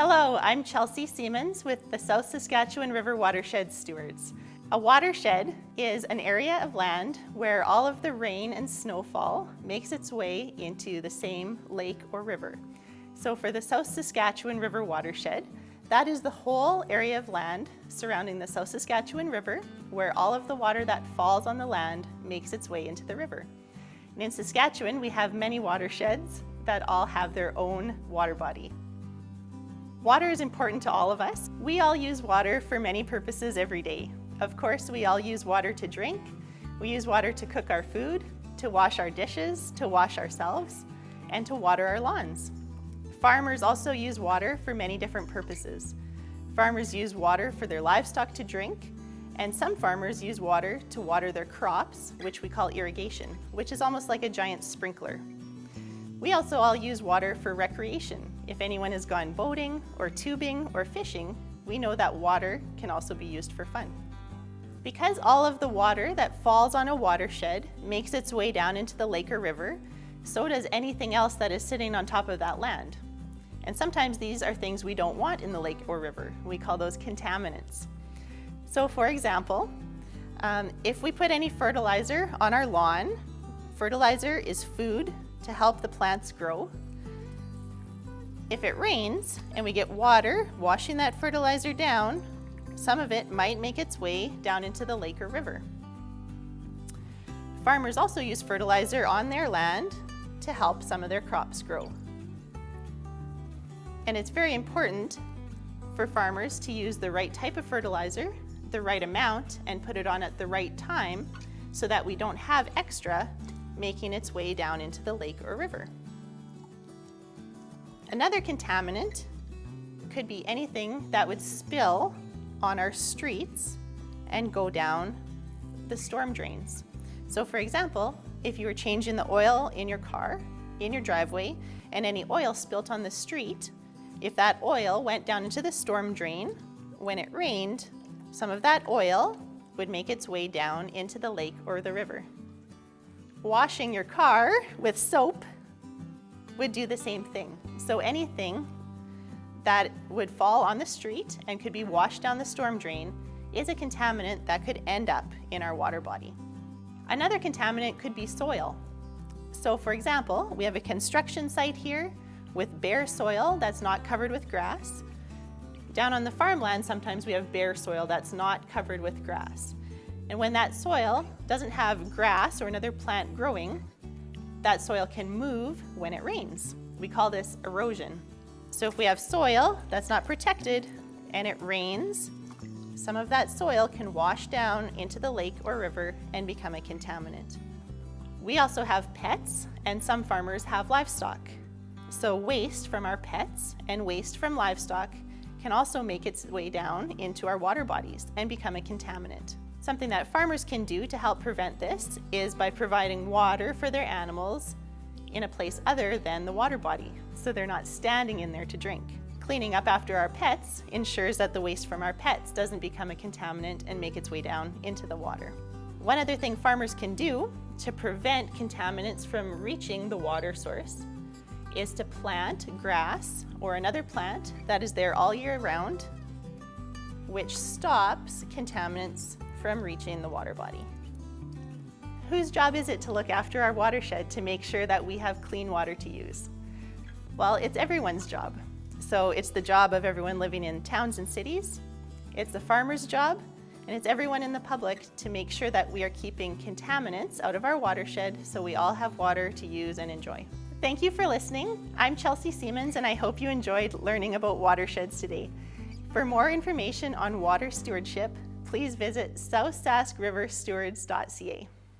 Hello, I'm Chelsea Siemens with the South Saskatchewan River Watershed Stewards. A watershed is an area of land where all of the rain and snowfall makes its way into the same lake or river. So for the South Saskatchewan River Watershed, that is the whole area of land surrounding the South Saskatchewan River where all of the water that falls on the land makes its way into the river. And in Saskatchewan, we have many watersheds that all have their own water body. Water is important to all of us. We all use water for many purposes every day. Of course, we all use water to drink. We use water to cook our food, to wash our dishes, to wash ourselves, and to water our lawns. Farmers also use water for many different purposes. Farmers use water for their livestock to drink, and some farmers use water to water their crops, which we call irrigation, which is almost like a giant sprinkler. We also all use water for recreation. If anyone has gone boating or tubing or fishing, we know that water can also be used for fun. Because all of the water that falls on a watershed makes its way down into the lake or river, so does anything else that is sitting on top of that land. And sometimes these are things we don't want in the lake or river. We call those contaminants. So for example, if we put any fertilizer on our lawn, fertilizer is food to help the plants grow. If it rains and we get water washing that fertilizer down, some of it might make its way down into the lake or river. Farmers also use fertilizer on their land to help some of their crops grow. And it's very important for farmers to use the right type of fertilizer, the right amount, and put it on at the right time so that we don't have extra making its way down into the lake or river. Another contaminant could be anything that would spill on our streets and go down the storm drains. So for example, if you were changing the oil in your car, in your driveway, and any oil spilt on the street, if that oil went down into the storm drain, when it rained, some of that oil would make its way down into the lake or the river. Washing your car with soap would do the same thing. So anything that would fall on the street and could be washed down the storm drain is a contaminant that could end up in our water body. Another contaminant could be soil. So for example, we have a construction site here with bare soil that's not covered with grass. Down on the farmland, sometimes we have bare soil that's not covered with grass. And when that soil doesn't have grass or another plant growing, that soil can move when it rains. We call this erosion. So if we have soil that's not protected and it rains, some of that soil can wash down into the lake or river and become a contaminant. We also have pets, and some farmers have livestock. So waste from our pets and waste from livestock can also make its way down into our water bodies and become a contaminant. Something that farmers can do to help prevent this is by providing water for their animals in a place other than the water body, so they're not standing in there to drink. Cleaning up after our pets ensures that the waste from our pets doesn't become a contaminant and make its way down into the water. One other thing farmers can do to prevent contaminants from reaching the water source is to plant grass or another plant that is there all year round, which stops contaminants from reaching the water body. Whose job is it to look after our watershed to make sure that we have clean water to use? Well, it's everyone's job. So it's the job of everyone living in towns and cities, it's the farmer's job, and it's everyone in the public to make sure that we are keeping contaminants out of our watershed so we all have water to use and enjoy. Thank you for listening. I'm Chelsea Siemens, and I hope you enjoyed learning about watersheds today. For more information on water stewardship, please visit southsaskriverstewards.ca.